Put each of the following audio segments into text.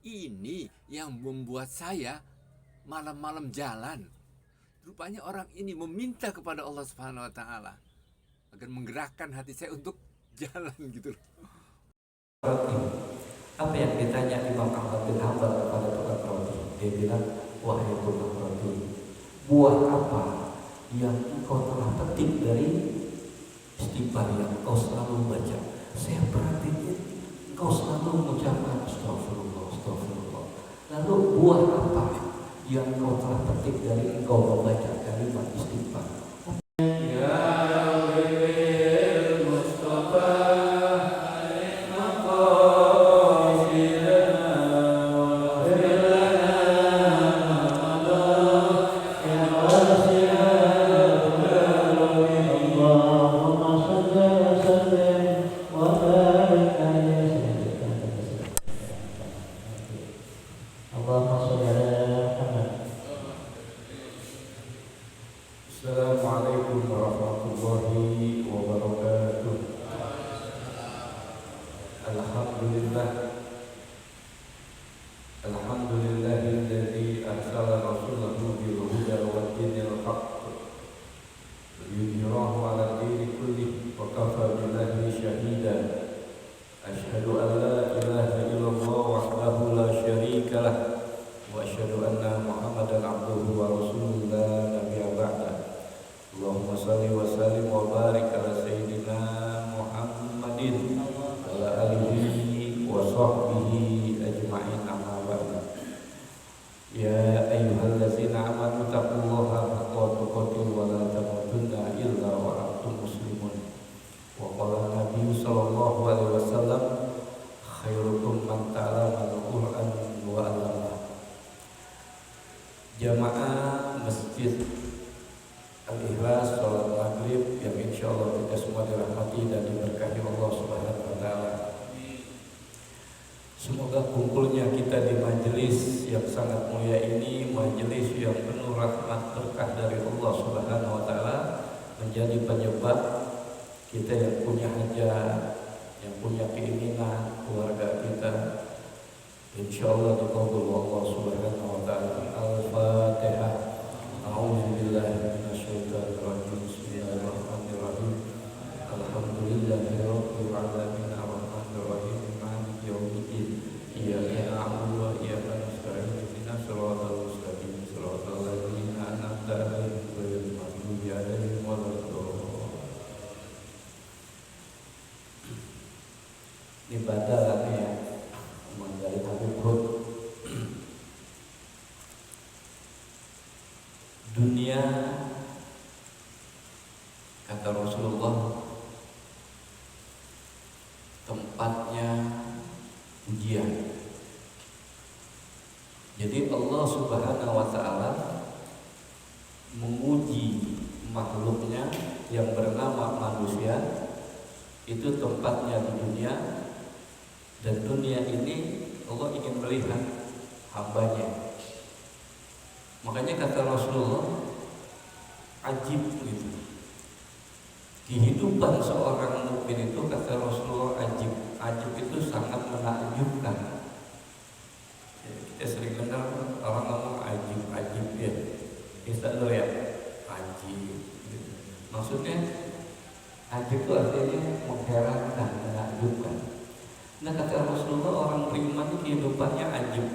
Ini yang membuat saya malam-malam jalan. Rupanya orang ini meminta kepada Allah Subhanahu wa taala agar menggerakkan hati saya untuk jalan gitu loh. Apa yang ditanya Imam Ahmad bin Hanbal kepada tukang roti? Dia bilang, wahai tukang roti, buah apa yang engkau telah petik dari istighfar yang engkau selalu baca? Saya perhatiin engkau selalu mengucapkan astagfirullah, astagfirullah. Lalu buah apa yang engkau telah petik dari engkau membaca kalimat istighfar? Assalamualaikum warahmatullahi wabarakatuh. Alhamdulillah, alhamdulillahilladzi arsala rasulahu bil huda wa dinil haqq liyudhhirahu 'ala dini kullih wa kafa billahi shahida. Asyhadu an la ilaha illallah wahdahu la syarika lah wa asyhadu anna Muhammadan 'abduhu wa rasuluhu la nabiyya ba'da. Allahumma salli wa sallim wa barik ala sayyidina Muhammadin wa ala alihi wa sahbihi ajma'in, amma ba'du. Ya ayyuhallazina amanu taqullaha haqqa tuqatih wa la tamutunna illa wa antum muslimun. Wa qala Nabi sallallahu alaihi wasallam, khairukum man ta'allama al-Qur'an wa 'allamahu. Jamaah Masjid Al-Ikhlas sholat maghrib yang insya Allah kita semua dirahmati dan diberkahi Allah Subhanahu wa Ta'ala. Semoga kumpulnya kita di majelis yang sangat mulia ini, majelis yang penuh rahmat berkah dari Allah Subhanahu wa Ta'ala, menjadi penyebab kita yang punya hajat, yang punya keinginan, keluarga kita insya Allah dikabul Allah Subhanahu wa Ta'ala. Al-Fatihah. A'udzubillahi minasyaitonir rajim. Bismillahirrahmanirrahim. Alhamdulillahirabbil alamin arrahmanir rahim maliki yaumiddin. Iyyaka na'budu wa iyyaka nasta'in. Ihdinas siratal mustaqim. Siratal ladzina an'amta 'alaihim ghairil maghdubi 'alaihim waladdallin. Ini badalannya ya. Dari Habib Hud. Dunia, kata Rasulullah, tempatnya ujian. Jadi Allah Subhanahu wa Ta'ala menguji makhluknya yang bernama manusia. Itu tempatnya di dunia. Dan dunia ini Allah ingin melihat hambanya. Makanya kata Rasulullah, ajib gitu. Kehidupan seorang mukmin itu, kata Rasulullah, ajib. Ajib itu sangat menakjubkan. Kita sering dengar orang ngomong ajib, ajib ya. Kita lo ya, ajib. Gitu. Maksudnya ajib itu artinya mengherankan, menakjubkan. Nah kata Rasulullah, orang beriman itu kehidupannya ajib,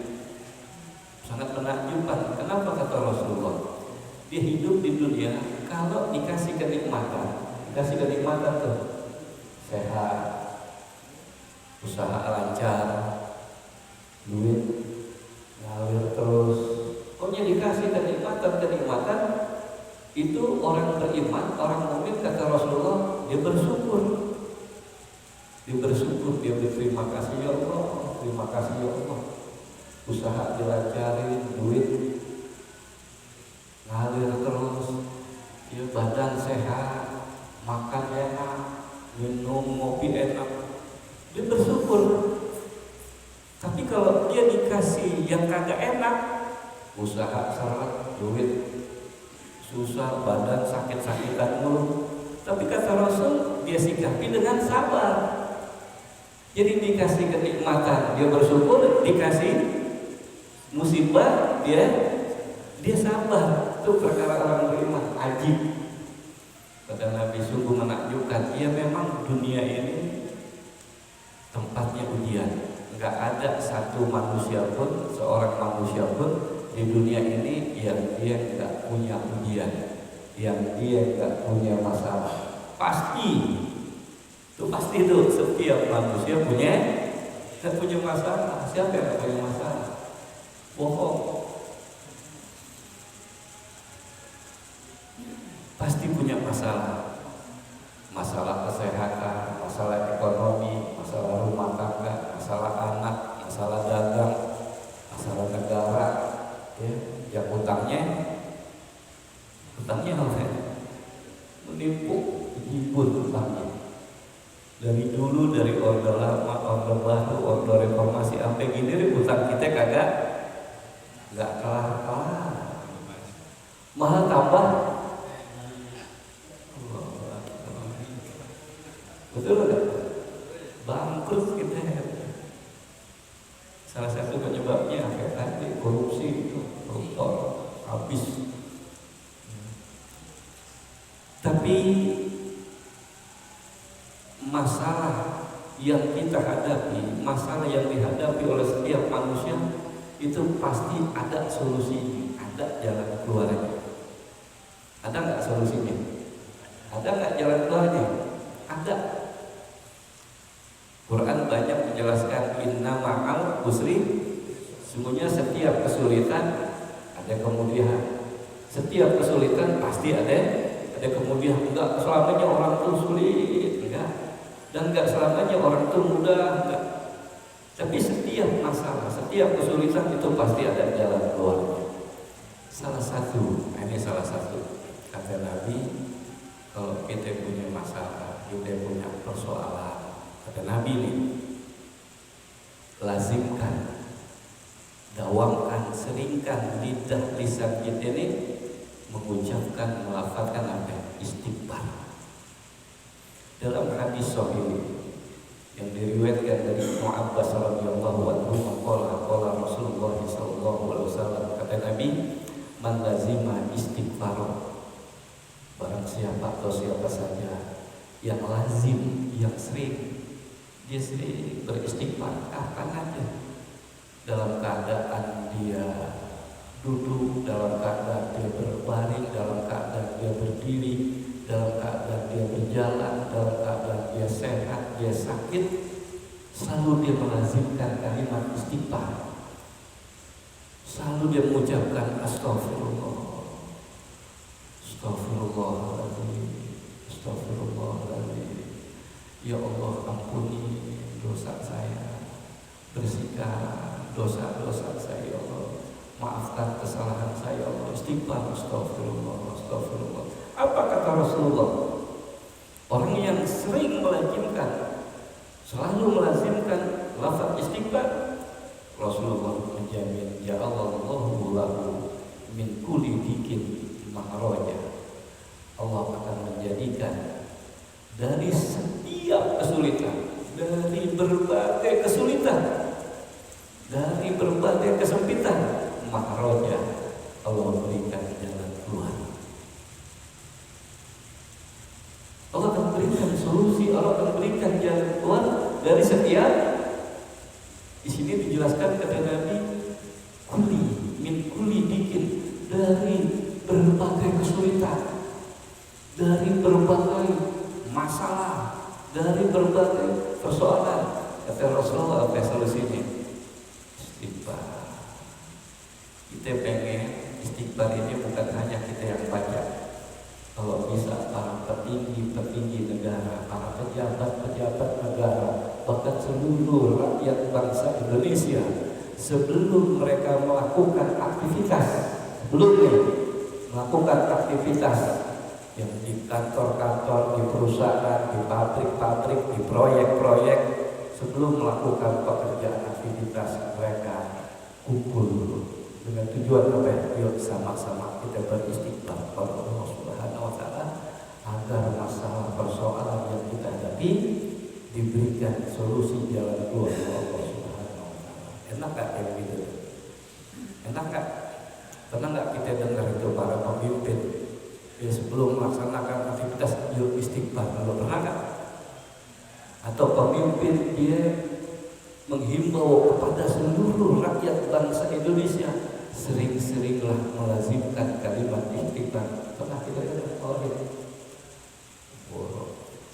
sangat menakjubkan. Kenapa kata Rasulullah? Dia hidup di dunia, kalau dikasih kenikmatan tuh, sehat, usaha lancar, duit ngalir terus. Pokoknya dikasih kenikmatan itu orang beriman, orang mukmin, kata Rasulullah, dia bersyukur. Dia berterima kasih ya Allah, terima kasih ya Allah. Usaha dilancarin, duit ngalir terus, ya badan sehat, makan enak, minum ngopi enak, dia bersyukur. Tapi kalau dia dikasih yang kagak enak, usaha seret, duit susah, badan sakit-sakitan mulu, tapi kata Rasul dia sikapi dengan sabar. Jadi dikasih kenikmatan dia bersyukur, dikasih musibah dia sabar. Itu perkara orang beriman ajib. Kata Nabi, sungguh menakjubkan. Ya memang dunia ini tempatnya ujian. Enggak ada satu manusia pun, seorang manusia pun di dunia ini yang dia enggak punya ujian, yang dia enggak punya masalah. Pasti itu setiap manusia punya masalah. Siapa yang enggak punya masalah? Bohong. Pasti punya masalah. Masalah kesehatan, masalah ekonomi, masalah rumah tangga, masalah anak, masalah dagang, masalah negara, ya. Yang utangnya apa? Menipu, hibur utangnya. Dari dulu, dari orde lama, orde baru, orde reformasi, sampai gini utang kita nggak kelar. Mahal tambah. Betul nggak? Bangkrut kita. Salah satu penyebabnya kayak tadi korupsi itu, koruptor habis. Tapi masalah yang kita hadapi, masalah yang dihadapi oleh setiap manusia itu pasti ada solusinya, ada jalan keluarnya. Ada nggak solusinya? Ada nggak jalan keluarnya? Ada. Quran banyak menjelaskan inna ma'al usri, sungguhnya setiap kesulitan ada kemudian. Setiap kesulitan pasti ada kemudian. Enggak selamanya orang itu sulit, enggak. Dan enggak selamanya orang itu mudah, enggak. Tapi setiap masalah, setiap kesulitan itu pasti ada jalan keluarnya. Salah satu kata Nabi, kalau kita punya masalah, kita punya persoalan, kata Nabi ini, lazimkan, dawamkan, seringkan lidah lisan kita ini mengucapkan, melafazkan apa? Istighfar. Dalam hadis sahih yang diriwayatkan dari Ibnu Abbas radhiyallahu anhu, qala Rasulullah sallallahu alaihi wasallam, kata Nabi, man lazima istighfar, barang siapa atau siapa saja yang lazim, yang sering, dia sering beristighfar kapan aja, dalam keadaan dia duduk, dalam keadaan dia berbaring, dalam keadaan dia berdiri, dalam keadaan dia berjalan, dalam keadaan dia sehat, dia sakit, selalu dia melazimkan kalimat istighfar. Selalu dia mengucapkan astagfirullah, astagfirullahaladzim, astagfirullahaladzim. Ya Allah, ampuni dosa saya, bersihkan dosa-dosa saya, ya Allah. Maafkan kesalahan saya, ya Allah. Istighfar, astagfirullah, astagfirullah. Apa kata Rasulullah? Orang yang sering melazimkan, selalu melazimkan lafaz istighfar, Rasulullah menjamin, ya Allah, lahu min kulli dikin makhraja. Allah akan menjadikan dari setiap kesulitan, dari berbagai kesulitan, dari berbagai kesempitan, makhraja, Allah berikan jalan keluar. Allah akan berikan solusi, Allah akan berikan jalan keluar dari setiap. Di sini dijelaskan kata Nabi, kuli min kuli dikin, dari berbagai kesulitan, dari berbagai masalah, dari berbagai persoalan. Kata Rasulullah, apa solusinya? Istighfar. Kita pengen istighfar ini bukan hanya kita yang baca. Kalau bisa para petinggi-petinggi negara, para pejabat-pejabat negara, bahkan seluruh rakyat bangsa Indonesia, sebelum mereka melakukan aktivitas, yang di kantor-kantor, di perusahaan, di pabrik-pabrik, di proyek-proyek, sebelum melakukan pekerjaan aktivitas mereka kumpul dengan tujuan apa? Yuk sama-sama kita beristighfar kepada Allah Subhanahu wa taala agar masalah persoalan yang kita hadapi diberikan solusi jalan keluar oleh Allah Subhanahu wa taala. Enak gak kayak gitu? Enak gak? Pernah gak kita dengar itu para pemimpin sebelum melaksanakan aktivitas yuk istighfar dulu, pernah gak? Atau pemimpin dia menghimbau kepada seluruh rakyat bangsa Indonesia, sering-seringlah melazimkan kalimat istighfar. Pernah kita dengar? Oh ya.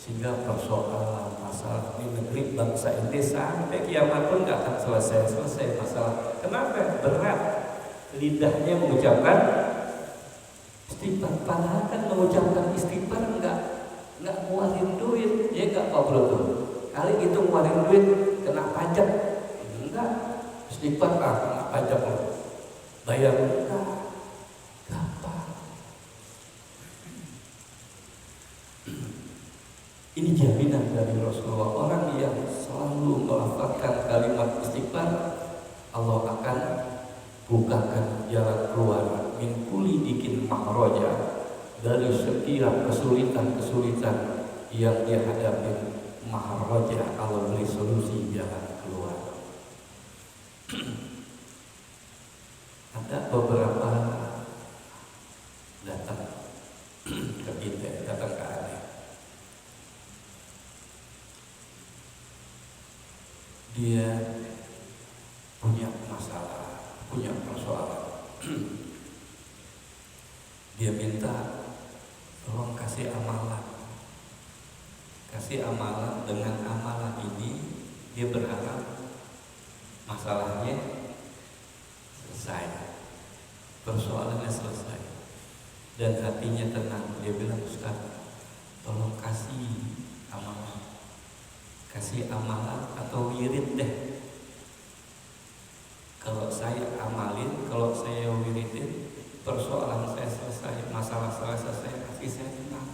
Sehingga persoalan masalah di negeri bangsa ini sampai kiamat pun gak akan selesai masalah. Kenapa? Berat lidahnya mengucapkan istighfar, padahal kan mengucapkan istighfar enggak ngeluarin duit, ya enggak Pak Bro tuh. Kali itu ngeluarin duit kena pajak, enggak. Istighfar kena pajak loh, bayar enggak, gampang. Ini jaminan dari Rasulullah, orang yang selalu melafazkan kalimat istighfar, Allah akan bukakan jalan keluar min kulli dikin mahroja, dari setiap kesulitan yang dia hadapi. Mahroja, Allah beri solusi jalan keluar. Ada beberapa datang ke kita, datang ke aneh. Dia punya masalah, punya persoalan. Dia minta tolong kasih amalan. Kasih amalan, dengan amalan ini dia berharap masalahnya selesai, persoalannya selesai, dan hatinya tenang. Dia bilang, Ustaz, tolong kasih amalan. Kasih amalan atau wirid deh. Kalau saya amalin, kalau saya wiridin, persoalan saya selesai, masalah saya selesai, hati saya tenang.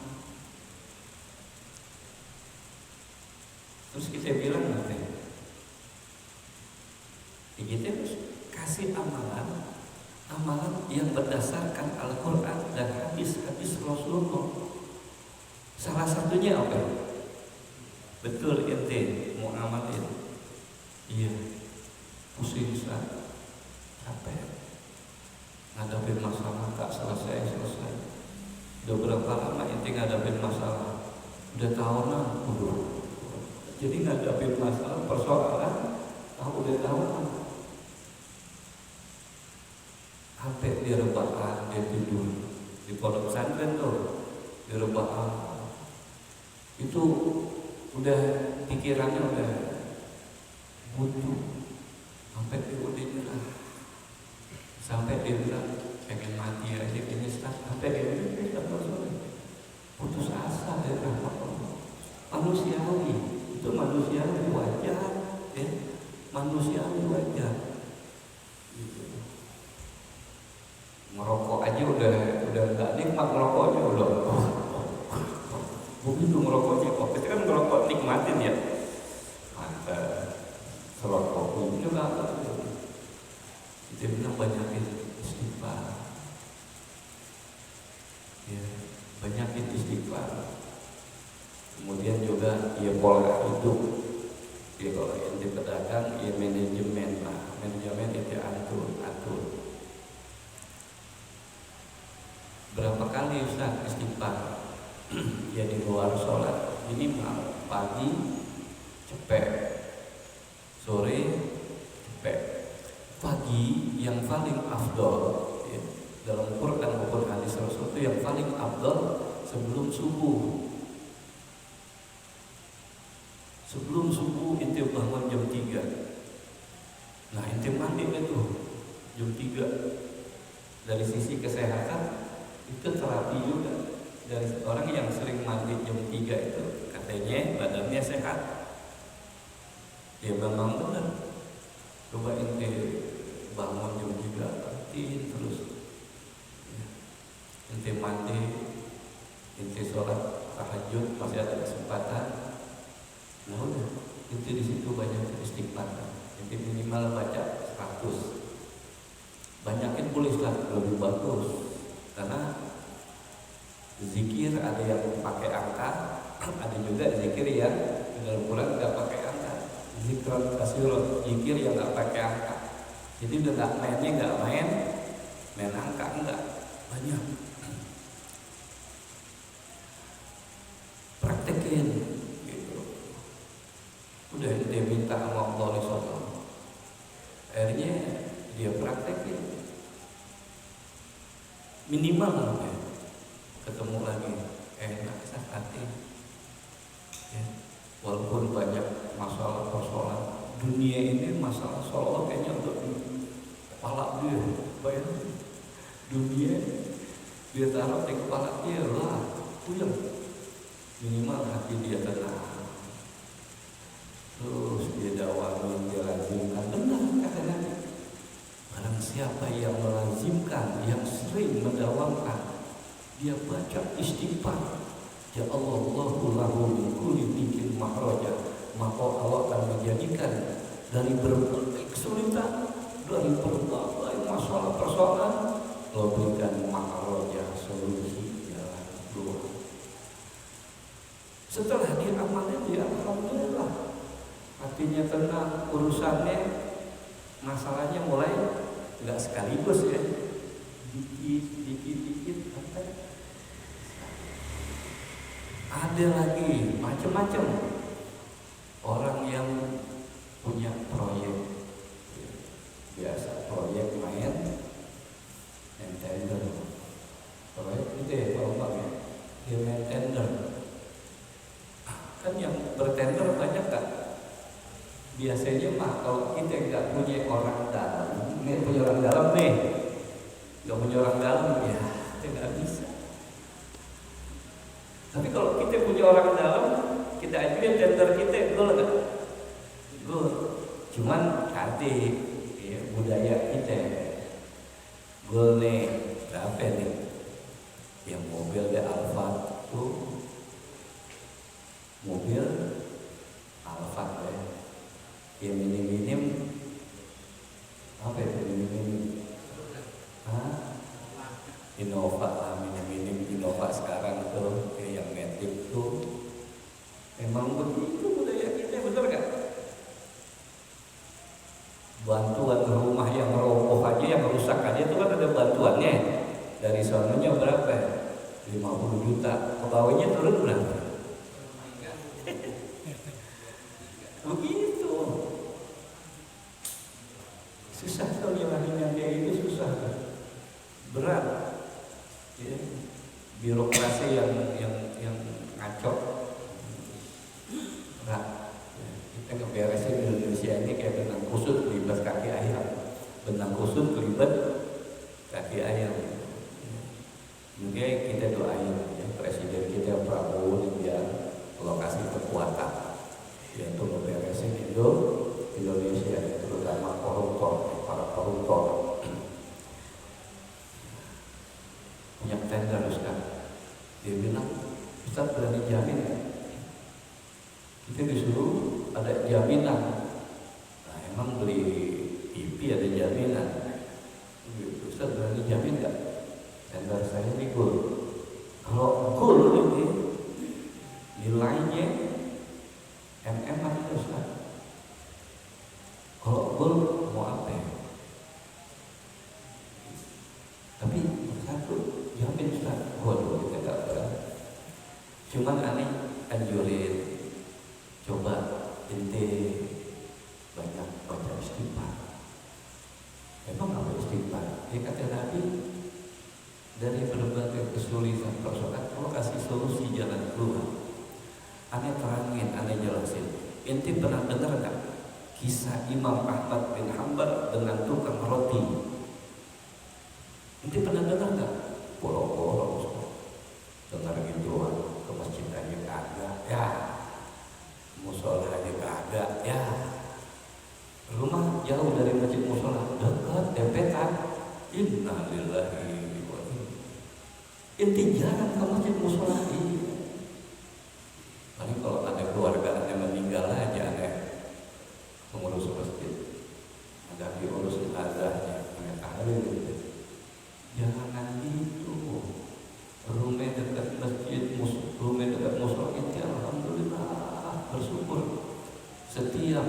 Terus kita bilang nanti, kita harus kasih amalan yang berdasarkan Al-Quran dan hadis-hadis Rasulullah. Salah satunya apa? Betul ente mau amalin? Iya, pusing Ustaz, capek, ngadapin masalah gak selesai. Udah berapa lama ente ngadapin masalah? Udah tahunan, jadi ngadapin masalah, persoalan, udah tahunan. Sampai di rebahan, dia tidur di pondok pesantren tuh, di rebahan. Itu udah pikirannya udah buntu, sampai dia udah nyerah, sampai dia bilang pengen mati aja ini Ustaz. Sampai dia bilang putus asa dari rahmat Allah. Manusiawi, itu manusiawi wajar, ya, manusiawi wajar. Gitu. Merokok aja udah nggak nikmat, merokoknya udah begitu merokoknya. Kok kita kan merokok nikmatin ya, serokok itu juga. Kita bilang banyakin istighfar, ya, banyakin istighfar. Kemudian juga ya pola hidup, ya kalau yang dipedagang ya manajemen itu atur. Berapa kali Ustaz istighfar? Ya di luar sholat minimal pagi cepet, sore cepet. Pagi yang paling afdol, ya, dalam Quran maupun hadis Rasul itu yang paling afdol sebelum subuh. Sebelum subuh ente bangun jam 3. Nah ente mandi itu jam 3. Dari sisi kesehatan itu terapi juga. Dari orang yang sering mandi jam 3 itu katanya badannya sehat. Ya memang benar. Coba ente bangun jam 3 rutin terus. Ente mandi, ente sholat tahajud masih ada kesempatan. Nah udah, itu di situ banyak istighfar. Jadi minimal baca 100. Banyakin boleh lebih bagus. Karena zikir ada yang pakai angka, ada juga zikir yang di dalam Quran nggak pakai angka. Zikran kasirun, zikir yang nggak pakai angka. Jadi udah nggak main angka, enggak banyak. Praktekin gitu. Udah dia minta sama Allah SWT, akhirnya dia praktekin minimal ya, ketemu lagi enak hati ya. Walaupun banyak masalah persoalan dunia ini, masalah seolah kayaknya untuk kepala dia, bayangin dunia dia taruh di kepala dia lah, puyeng. Minimal hati dia tenang, terus dia dakwahkan, dia lazimkan. Benar kata Nabi, barang siapa yang melazimkan, yang sering mendawamkan, dia baca istighfar, ya Allahu lahu min kulli dhikin makhraja, maka Allah akan menjadikan dari berbagai kesulitan, dari berbagai masalah persoalan, Allah berikan makhraja, solusi jalan keluar. Setelah dia amalnya, dia alhamdulillah hatinya tenang, urusannya masalahnya mulai nggak sekaligus ya, dikit sampai ada lagi macam-macam orang yang punya proyek, biasa proyek main tender, proyek itu ya kalau bang ya, dia main tender. Kan yang bertender banyak kan? Biasanya mah kalau kita nggak punya orang dalam, nggak punya orang dalam nih, nggak punya orang dalam ya kita nggak bisa. Tapi kalau kita punya orang dalam, kita ajuin tender kita, gol nggak? Gol. Cuman hati ya, budaya kita, gol nih berapa nih? Yang mobil dia Alphard tuh. Mobil Alphard ya minim apa ya, minim Innova lah, minim Innova sekarang tuh kayak yang Matic tuh. Emang begitu budaya kita, bener gak? Bantuan rumah yang roboh aja, yang rusak aja itu kan ada bantuannya. Dari sononya berapa? 50 juta, pegawainya turun berapa? Begitu. Susah kalau nyerahin dia itu susah, berat. Ya. Birokrasi yang ngaco, berat. Ya. Kita ngeberesin Indonesia ini kayak benang kusut kelibet kaki ayam, benang kusut kelibet kaki ayam. Mungkin kita doain ya, presiden kita Prabowo dia lokasi kekuatan, yaitu memberesin Indonesia, terutama koruptor, para koruptor. Punya tender sekarang, dia bilang, Ustaz berani jamin ya? Kita disuruh ada jaminan. Nah, emang beli TV ada jaminan. Ustaz berani jamin nggak? Tender saya ini gold. Kalau gold ini nilainya aja Ustaz. Kalau gold mau apa ya? Tapi satu jamin Ustaz. Waduh, kita gak berani. Cuman aneh anjurin, coba ente banyak baca istighfar. Emang apa istighfar? Dia kata Nabi, dari berbagai kesulitan persoalan, kalau kasih solusi jalan keluar. Aneh terangin, aneh jelasin. Ente pernah dengar nggak kisah Imam Ahmad bin Hanbal dengan tukang roti? Ente pernah dengar nggak? Boro-boro dengar gituan, ke masjid aja kagak, ya musola aja kagak, ya rumah jauh dari masjid musola, dekat dempetan. Innalillahi wa inna. Ente jarang ke masjid musola ini. Paling kalau ada keluarga yang meninggal aja aneh mengurus masjid, ada diurus jenazahnya, aneh tahu gitu. Jangan gitu. Rumah dekat masjid, rumah dekat musola itu alhamdulillah bersyukur. Setiap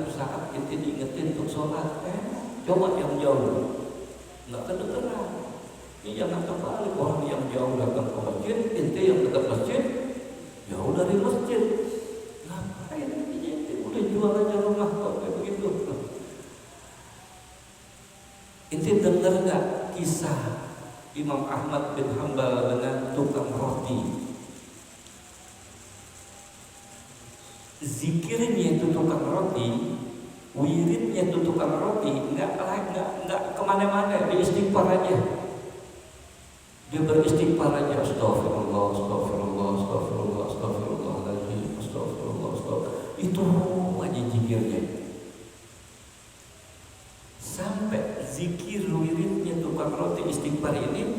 yang jauh, nggak kedengeran. Ini jangan terbalik, orang yang jauh datang ke masjid, ente yang dekat masjid jauh dari masjid. Ngapain ente udah jual aja rumah kok kayak begitu. Ente dengar nggak kisah Imam Ahmad bin Hanbal dengan tukang roti? Zikirnya itu tukang roti, wiridnya itu tukang roti, nggak kemana-mana, dia istighfar aja. Dia beristighfar aja, astagfirullah, astagfirullah, astagfirullah, astagfirullahaladzim, astagfirullah, astagfirullah. Itu aja zikirnya. Sampai zikir wiridnya tukang roti istighfar ini,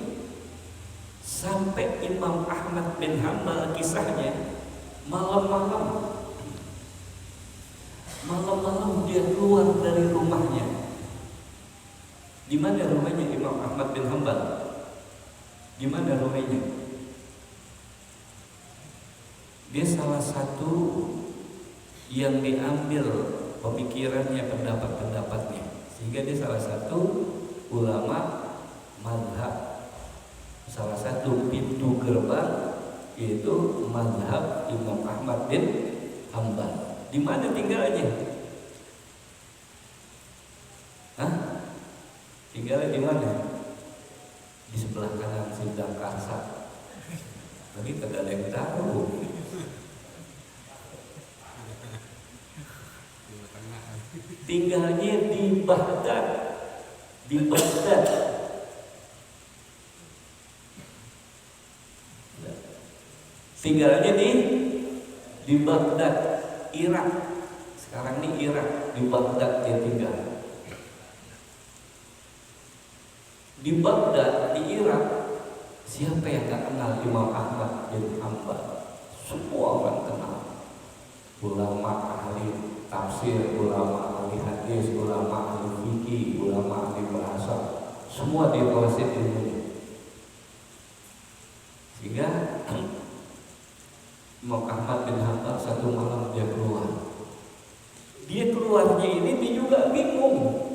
sampai Imam Ahmad bin Hanbal kisahnya malam-malam dia keluar dari rumahnya. Di mana rumahnya Imam Ahmad bin Hanbal? Di mana rumahnya? Dia salah satu yang diambil pemikirannya, pendapat-pendapatnya, sehingga dia salah satu ulama mazhab, salah satu pintu gerbang yaitu mazhab Imam Ahmad bin Hanbal. Di mana tinggalnya? Hah? Tinggalnya di mana? Di sebelah kanan Sindang Karsa. Lagi kagak ada yang tahu. Tinggalnya di Baghdad. Di Baghdad. Tinggalnya di Baghdad, Irak. Sekarang ini Irak, di Baghdad dia tinggal. Di Baghdad, di Irak, siapa yang tak kenal Imam Ahmad bin Hanbal? Semua orang kenal. Ulama ahli tafsir, ulama ahli hadis, ulama ahli fikih, ulama ahli bahasa, semua dia kuasai ilmunya. Sehingga Imam Ahmad bin Hanbal satu malam dia keluar. Dia keluarnya ini dia juga bingung.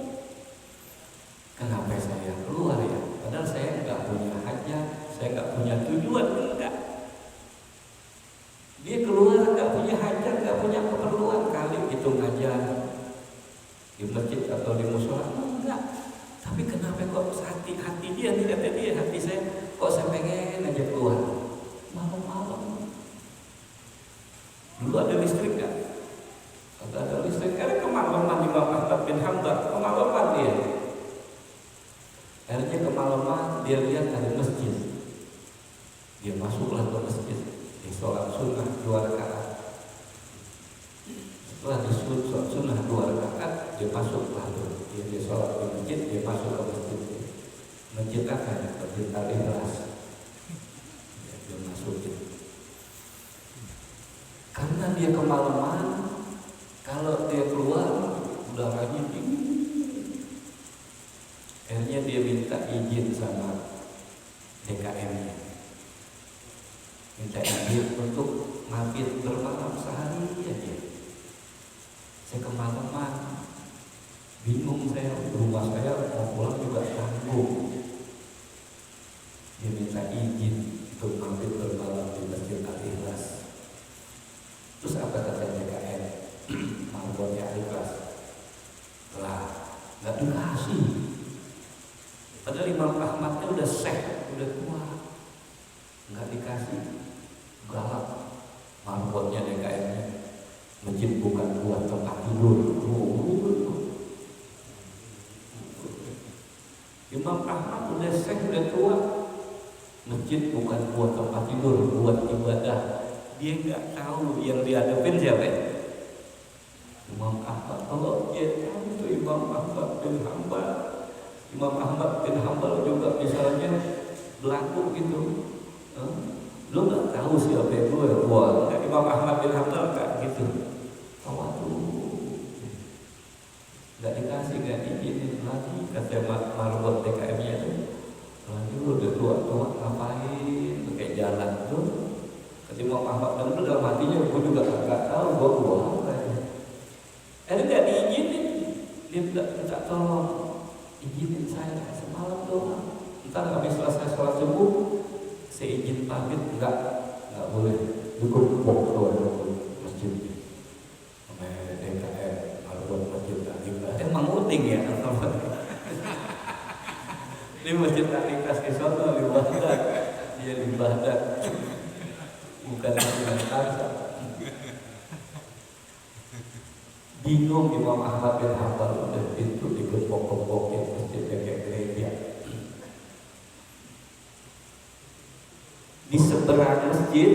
Kenapa saya keluar ya? Padahal saya nggak punya hajat, saya nggak punya tujuan, enggak. Dia keluar nggak punya hajat, nggak punya keperluan, kali itu ngajar di masjid atau di musola, enggak. Tapi kenapa kok hati dia, kata dia, hati saya kok saya pengen aja keluar malam-malam. Dulu ada listrik nggak? Kalau ada listrik, karena kemalaman Imam Ahmad bin Hanbal, kemalaman dia. Akhirnya kemalaman dia lihat ada masjid. Dia masuklah ke masjid, di sholat sunnah 2 rakaat. Setelah sholat sunnah 2 rakaat, dia masuklah tuh. Dia sholat di masjid, dia masuk ke masjid. Masjid apa? Masjid Al-Ikhlas. Dia masukin. Karena dia kemalaman, kalau dia keluar udaranya dingin. Akhirnya dia minta izin sama DKM-nya, minta izin untuk mabit bermalam sehari aja. Saya kemalaman, bingung saya, rumah saya mau pulang juga tanggung. Dia minta izin untuk mabit bermalam di Masjid Al-Ikhlas. Terus apa kata DKM? Marbotnya Al-Ikhlas lah, nggak dikasih. Padahal Imam Ahmadnya udah syekh, udah tua, nggak dikasih. Galak marbotnya DKM-nya. Masjid bukan buat tempat tidur. Imam Ahmad udah syekh, udah tua. Masjid bukan buat tempat tidur, buat ibadah. Dia nggak tahu yang dihadapin siapa ya? Imam Ahmad. Kalau dia tahu itu Imam Ahmad bin Hanbal. Imam Ahmad bin Hanbal juga misalnya berlaku gitu. Lu nggak tahu siapa gue? Wah, Imam Ahmad bin Hanbal nggak gitu. Waduh, nggak dikasih, nggak diizinin lagi. Kata marbot DKM-nya itu, lagi lu udah tua-tua ngapain? Kayak jalan tuh. Kata Imam Ahmad bin Hanbal dalam hatinya, gue juga nggak tahu gue buah apa ya. Nggak diizinin, dia minta tolong. izinin saya semalam doang, ntar habis selesai sholat subuh saya izin pamit. Enggak boleh, cukup keluar dari masjid. Namanya DKM buat masjid taklim, emang uting ya. Ini masjid taklim kasih sono di Baghdad, dia di Baghdad, bukan di Jakarta. Bingung Imam Ahmad bin Hanbal, udah pintu digepok-gepokin masjidnya kayak gereja. Di seberang masjid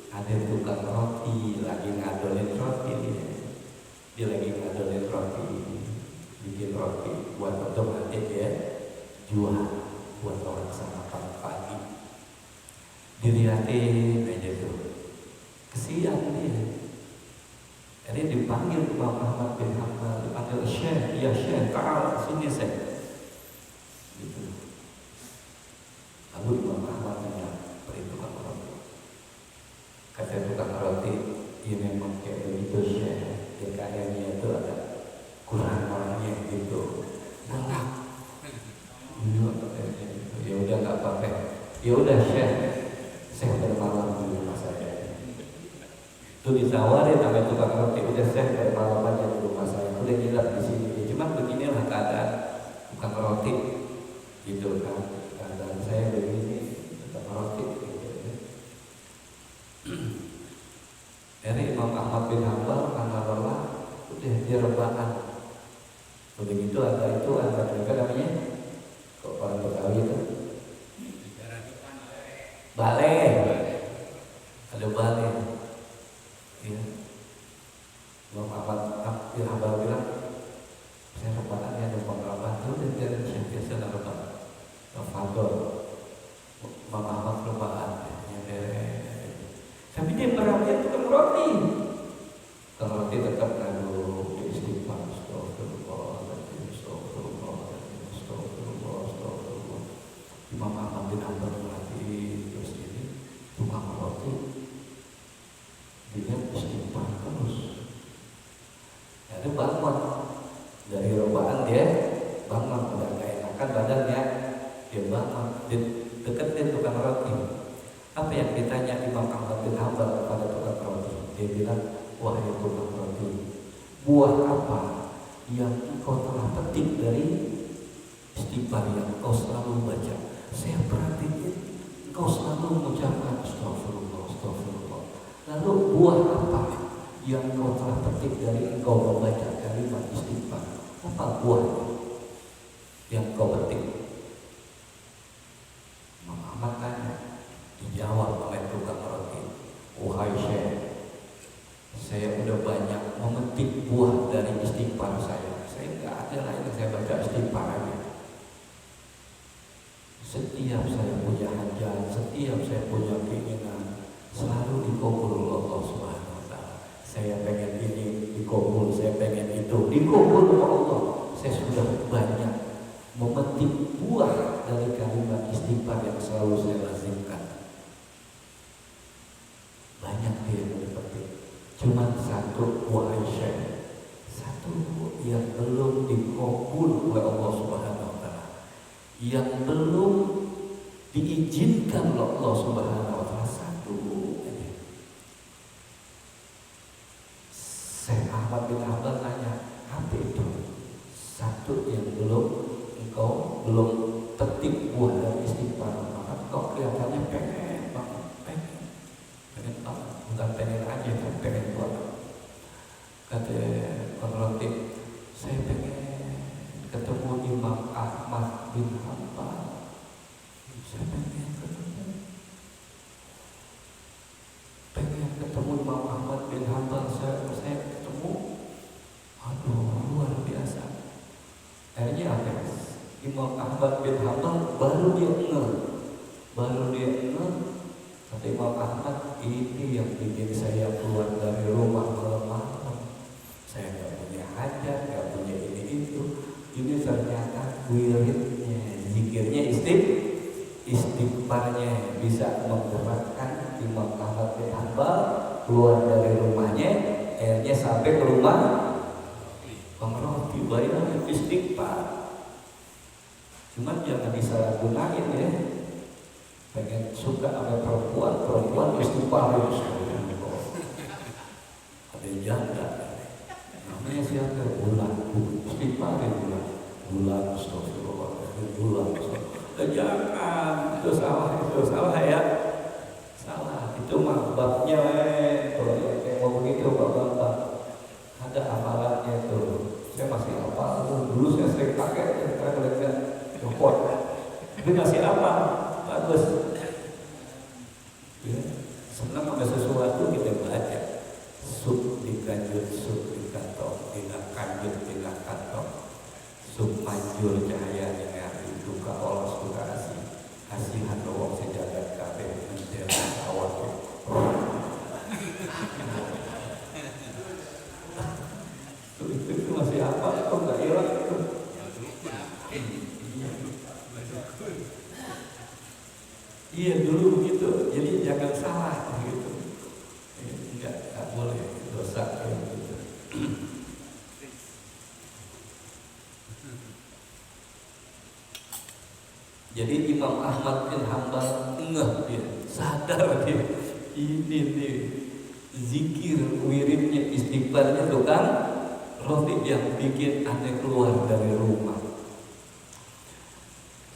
ada tukang roti lagi ngadolin roti. Dia lagi ngadolin roti, bikin roti buat otomatis ya, jual buat orang sarapan pagi. Dilihatin aja tuh, kesian dia. Jadi dipanggil Imam Ahmad bin Hanbal, dipanggil Syekh, ya Syekh, ta'al sini Syekh. Gitu. Lalu Imam Ahmad nanya, beri tukang roti. Kata tukang roti, ya memang kayak begitu Syekh, DKM-nya itu ada kurang orangnya gitu. Galak. Ya udah nggak apa-apa. Ya udah Syekh, saya bermalam di rumah saya. Itu ditawarin sama tukang roti, udah saya bermalam aja di rumah saya, udah nginep di sini. Ya, cuma beginilah keadaan tukang roti, gitu kan. Keadaan saya begini, tukang roti. Gitu. Dari Imam Ahmad bin Hanbal karena lelah, udah dia rebahan. Udah gitu ada itu ada namanya, kok orang Betawi itu, balai, ada balai. Ya. Imam Ahmad bin Hanbal bilang, saya rebahan ya, ada pengalaman. Udah jadi saya biasa rebahan. Fadol, Imam Ahmad rebahan. Tapi dia perhatian tukang roti. Tukang roti tetap ngadu di istighfar, astagfirullah. Imam Ahmad bin Hanbal perhati terus ini tukang roti. Dia istighfar terus. Jadi bangun dari rebahan dia bangun, udah gak enakan badannya, dia bangun, deketin tukang roti. Apa yang ditanya Imam Ahmad bin Hanbal kepada tukang roti? Dia bilang, wahai tukang roti, buah apa yang engkau telah petik dari istighfar yang engkau selalu baca? Saya perhatiin engkau selalu mengucapkan astagfirullah, astagfirullah. Lalu buah apa yang kau telah petik dari engkau membaca kalimat istighfar? Apa buah yang kau petik? Imam Ahmad tanya, dijawab oleh tukang roti, wahai Syekh, saya udah banyak memetik buah dari istighfar saya. Saya nggak ada lain, saya baca istighfar aja. Setiap saya punya hajat, setiap saya punya keinginan, selalu dikabul Allah Subhanahu wa Ta'ala. Saya pengen ini dikabul, saya pengen itu dikabul oleh Allah. Saya sudah banyak memetik buah dari kalimat istighfar yang selalu saya lazimkan. Banyak dia yang dipetik. Cuma satu, wahai Syekh, satu yang belum dikabul oleh Allah Subhanahu wa Ta'ala, yang belum diizinkan oleh Allah Subhanahu wa Ta'ala, satu aja. Syekh Ahmad bin Hanbal nanya, apa itu? Satu yang engkau belum petik buah dari istighfar. Maka engkau kelihatannya pengen banget, pengen banget, bukan pengen aja, kan pengen banget. Kata roti, saya pengen ketemu Imam Ahmad bin Hanbal. Saya pengen ketemu Imam Ahmad bin Hanbal. Saya ketemu, aduh luar biasa. Akhirnya apa? Imam Ahmad bin Hanbal baru dia kata Imam Ahmad, ini yang bikin saya keluar dari rumah malam-malam. Saya nggak punya hajat, nggak punya ini itu. Ini ternyata wiridnya, zikirnya, istighfarnya bisa menggerakkan Imam Ahmad bin Hanbal keluar dari rumahnya, akhirnya sampai ke rumah Bang Roti. Bayangin istighfar. Cuman jangan disalahgunain ya. Pengen suka sama perempuan istighfar terus. Ada janda. Namanya siapa? Bulan. Istighfar bulan. Astagfirullah. Bulan. Jangan. Itu salah ya. Salah. Itu mah babnya kalau yang mau begitu bab. Ada amalannya tuh. Saya masih hafal dulu saya sering pakai sekarang lihat repot. Tapi masih apa? Bagus. Ya, senang ada sesuatu kita baca. Sub dikanjut, sub dikantong, tidak kanjut, tidak kantong. Sub manjur cahaya dengan duka Allah suka asih. Asihan doang sejagat kabeh menjelang awal. Itu masih apa? Kok nggak hilang itu? Iya dulu begitu. Jadi jangan salah gitu. Nggak boleh dosa gitu. Jadi Imam Ahmad bin Hanbal dia sadar dia ini nih zikir wiridnya istighfarnya tuh kan roti yang bikin aneh keluar dari rumah.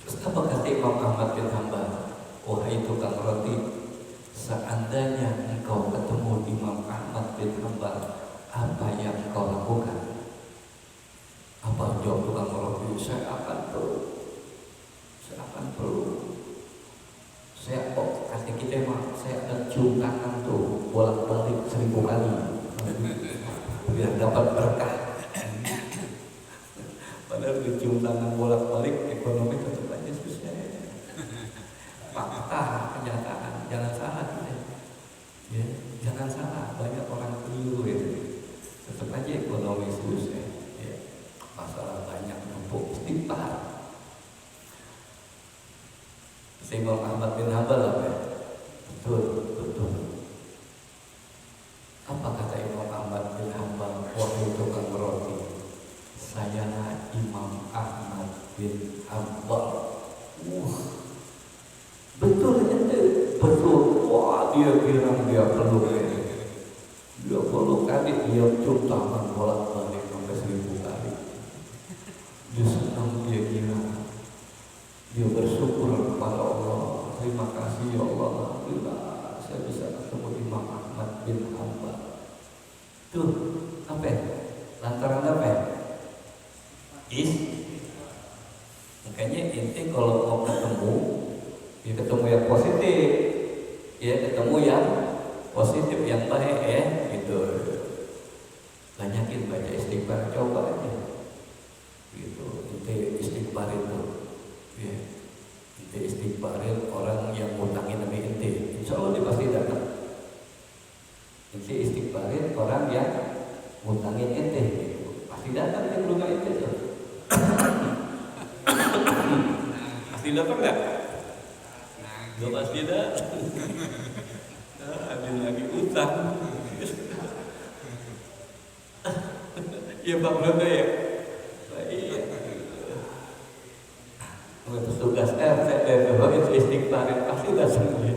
Terus apa kata Imam Ahmad bin Hanbal? Wahai tukang roti, seandainya engkau ketemu Imam Ahmad bin Hanbal, apa yang kau lakukan? Apa jawab tukang roti? Saya akan perlu. Saya kok kata kita mah saya akan cium tangan tuh bolak-balik 1000 kali. Biar dapat berkah. Padahal dicium tangan bolak-balik ekonomi tetap aja susah. Fakta kenyataan, jangan salah kita. Ya, jangan salah, banyak orang keliru ya. Tetap aja ekonomi susah. Ya, masalah banyak numpuk istighfar. Imam Ahmad bin Hanbal apa? Betul. Apa kata Imam Ahmad bin Hanbal? Wahai tukang roti, saya Imam Ahmad bin Hanbal. Betul ente, betul. Wah dia bilang dia perlu dia perlu kali dia cium tangan bolak-balik sampai 1000 kali. Dia senang, dia gila. Dia bersyukur kepada Allah. Terima kasih ya Allah. Alhamdulillah saya bisa ketemu Imam Ahmad bin Hanbal. Tuh, apa ya? Lantaran apa ya? Makanya inti kalau mau ketemu, ya ketemu yang positif, ya ketemu yang positif, yang baik ya, gitu. Banyakin baca istighfar, coba aja, gitu. Inti istighfar itu, ya. Inti istighfarin orang yang ngutangin nabi inti, insya Allah dia pasti datang. Inti istighfarin orang yang ngutangin inti, gitu. Pasti datang dia belum inti tuh. Pasti datang nggak? Gak pasti datang. Ada lagi utang. Ya Pak Broto ya. Iya. Tugas RT dan itu istighfarin pasti datang ya.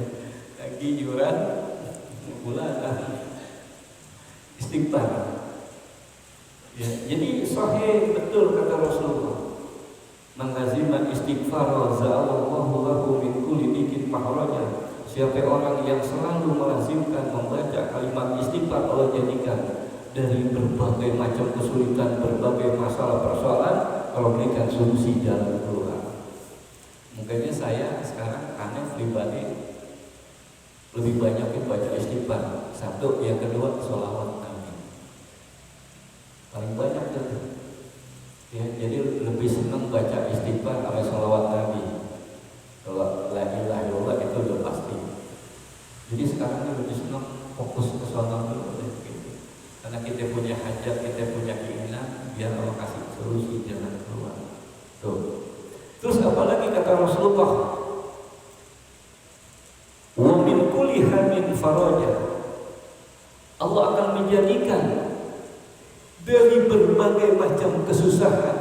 Lagi iuran bulanan istighfar. Ya, jadi sahih betul kata Rasulullah. Mengazima istighfar za'allahu lahu min kulli dikin mahraja. Siapa orang yang selalu melazimkan membaca kalimat istighfar, Allah jadikan dari berbagai macam kesulitan, berbagai masalah persoalan, Allah berikan solusi jalan keluar. Makanya saya sekarang aneh pribadi lebih banyak baca istighfar. Satu, yang kedua sholawat Nabi. Paling banyak tuh. Ya, jadi lebih senang baca istighfar sama sholawat Nabi. Kalau la ilaha illallah itu udah pasti. Jadi sekarang ini lebih senang fokus ke sana dulu deh, gitu. Karena kita punya hajat, kita punya keinginan, biar Allah kasih solusi jalan keluar. Tuh. Terus apalagi kata Rasulullah? Wa min kulli hammin faraja. Allah akan menjadikan dari berbagai macam kesusahan,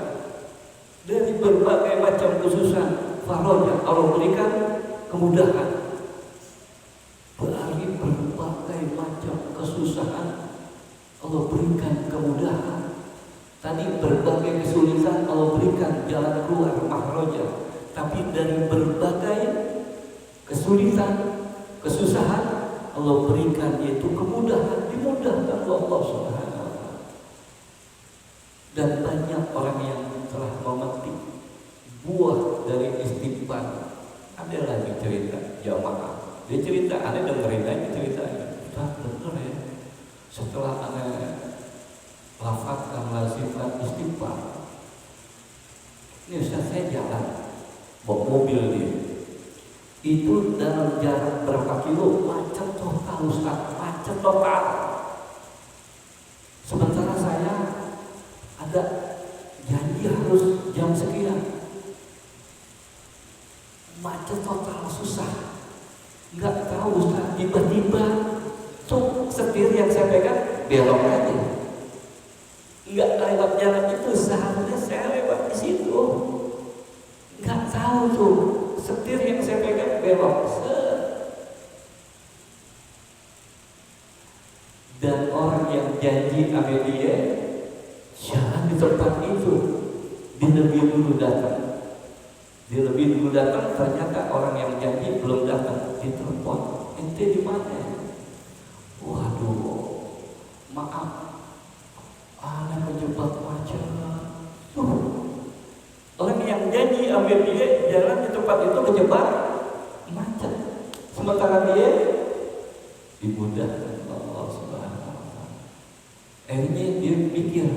dari berbagai macam kesusahan, faraja, Allah berikan kemudahan. Berarti berbagai macam kesusahan Allah berikan kemudahan. Tadi berbagai kesulitan Allah berikan jalan keluar, mahraja. Tapi dari berbagai kesulitan, kesusahan Allah berikan yaitu kemudahan, dimudahkan oleh Allah Subhanahu wa taala. Dan banyak orang yang telah memetik buah dari istighfar. Ada lagi cerita jamaah. Dia cerita, ada dengerin aja ceritanya. Ustaz, bener ya. Setelah ada lafazkan lazimkan istighfar, ini Ustaz saya jalan bawa mobil dia. Itu dalam jarak berapa kilo macet total Ustaz, macet total. Sementara saya ada janji harus jam sekian, macet total, susah. Nggak tahu Ustaz, tiba-tiba tuh setir yang saya pegang belok aja. Nggak lewat jalan itu, seharusnya saya lewat di situ. Nggak tahu tuh setir yang saya pegang belok. Dan orang yang janji sama dia jangan di tempat itu, dia lebih dulu datang. Dia lebih dulu datang, ternyata orang yang janji belum datang. Ditelepon, ente di mana? Waduh, maaf, ana kejebak macet. Orang yang janji ambil dia jalan di tempat itu kejebak macet. Sementara dia dimudahkan Allah Subhanahu wa taala. Akhirnya dia pikir,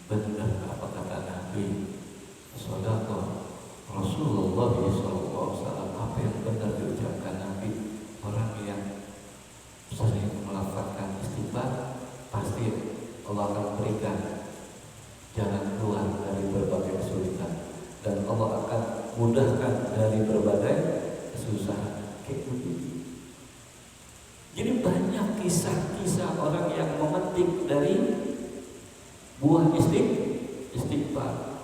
benar apa kata Nabi? Sadaqah Rasulullah SAW. Apa yang benar diucapkan Nabi? Orang yang sering melafazkan istighfar pasti Allah akan berikan jalan keluar dari berbagai kesulitan, dan Allah akan mudahkan dari berbagai kesusahan. Kayak begitu. Jadi banyak kisah-kisah orang yang memetik dari buah istighfar.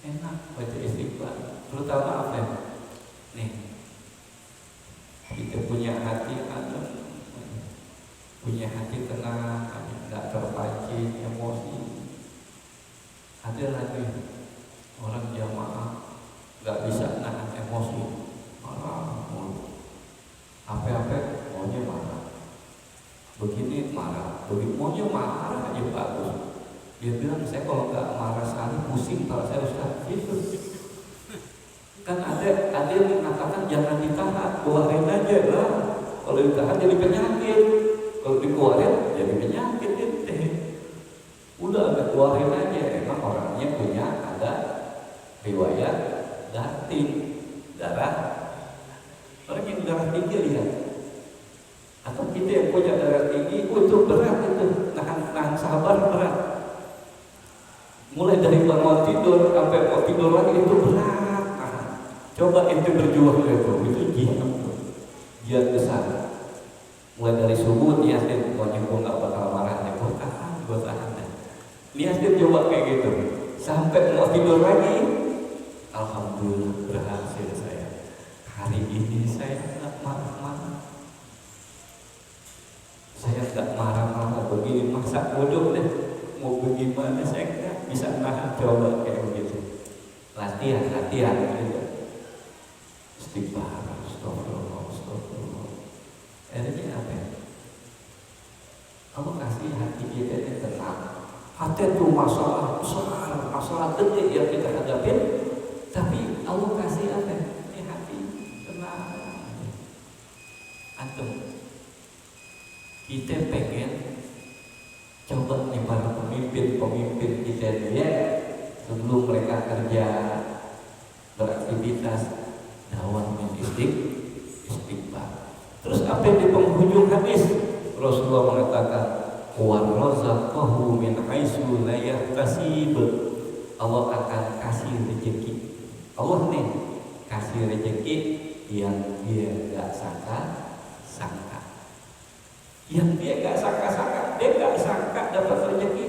Enak baca istighfar, terutama apa? Nih, kita punya hati adem, punya hati tenang, nggak terpancing emosi. Ada lagi orang jamaah nggak bisa nahan emosi, marah mulu. Apa-apa maunya marah, begini marah, begitu maunya marah aja bagus. Dia bilang, saya kalau nggak marah sekali pusing kalau saya Ustaz. Gitu. Kan ada yang mengatakan jangan ditahan, keluarin aja lah. Kalau ditahan jadi penyakit, kalau dikeluarin jadi penyakit gitu. Udah keluarin aja. Emang orangnya punya ada riwayat darah. Orang yang darah tinggi lihat. Atau kita yang punya darah tinggi, itu berat itu, nahan sabar berat. Mulai dari bangun tidur sampai mau tidur lagi itu berat. Coba ente berjuang itu jihad besar. Mulai dari subuh niatin, pokoknya gue nggak bakal marah, gue tahan. Niatin coba kayak gitu, sampai mau tidur lagi, alhamdulillah berhasil saya. Hari ini saya nggak marah-marah. Saya nggak marah-marah begini, masak bodoh deh. Mau bagaimana saya nggak bisa nahan, coba kayak begitu. Latihan gitu. Istighfar, astagfirullah. Akhirnya apa? Kamu kasih hati kita yang tenang. Hati itu masalah besar, masalah gede yang kita hadapin, tapi Allah kasih apa? Ini hati tenang. Antum, kita pengen coba nih para pemimpin kita dia sebelum mereka kerja beraktivitas dakwah istighfar. Terus apa yang di penghujung hadis Rasulullah mengatakan wa razaqahu min haitsu la yahtasib. Allah akan kasih rezeki. Allah nih kasih rezeki yang dia enggak sangka. Yang dia enggak sangka, dia enggak sangka dapat rezeki.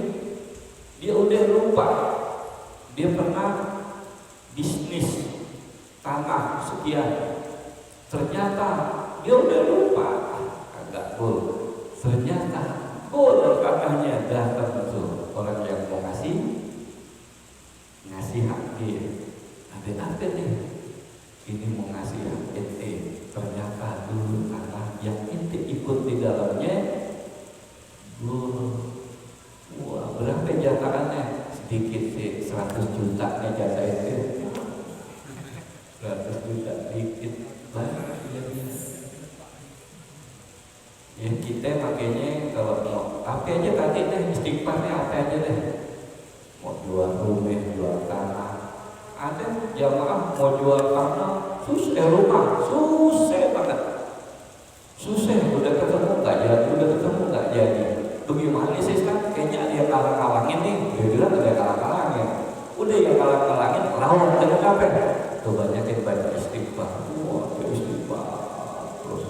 Dia udah lupa. Dia pernah bisnis tanah sekian, ternyata dia udah lupa, agak gol, ternyata gol kakaknya datang tuh orang yang mau ngasih hak dia. Apa nih? Ini mau ngasih hak ente, ternyata dulu tanah yang ente ikut di dalamnya gol. Wah, berapa jatahannya? Sedikit sih, 100 juta nih jatah ente. 100 juta dikit banget ya. Kita makanya kalau mau apa aja tadi deh, istighfarnya apa aja deh, mau jual rumah, jual tanah. Ada jamaah mau jual tanah susah, rumah susah banget, susah, udah ketemu nggak jadi, udah ketemu nggak jadi. Bagaimana sih kan kayaknya ada yang kalang-kalangin nih, dia bilang ada yang kalang-kalangin, udah yang kalang-kalangin lawan dengan apa? Tuh banyakin baca istighfar. Wah, istighfar terus.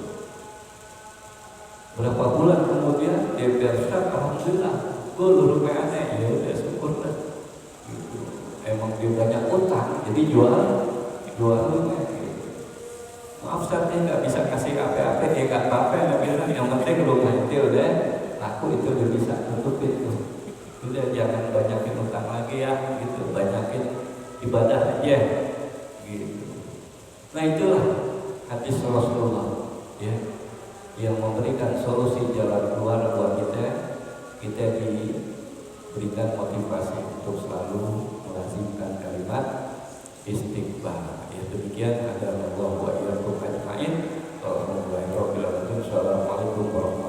Berapa bulan kemudian dia bilang, Ustaz, alhamdulillah, gue lulus aneh. Ya udah syukur dah. Gitu. Emang dia banyak utang, jadi jual rumah. Gitu. Maaf Ustaz, dia nggak bisa kasih apa-apa, dia nggak apa-apa. Yang penting rumah itu udah aku itu udah bisa nutup itu. Udah jangan banyakin utang lagi ya, gitu. Banyakin ibadah aja. Gitu. Nah itulah hadis Rasulullah ya, yang memberikan solusi jalan keluar buat kita diberikan motivasi untuk selalu melazimkan kalimat istighfar. Ya demikian, ada Allah wa iyyakum ajmain. Assalamualaikum warahmatullahi wabarakatuh.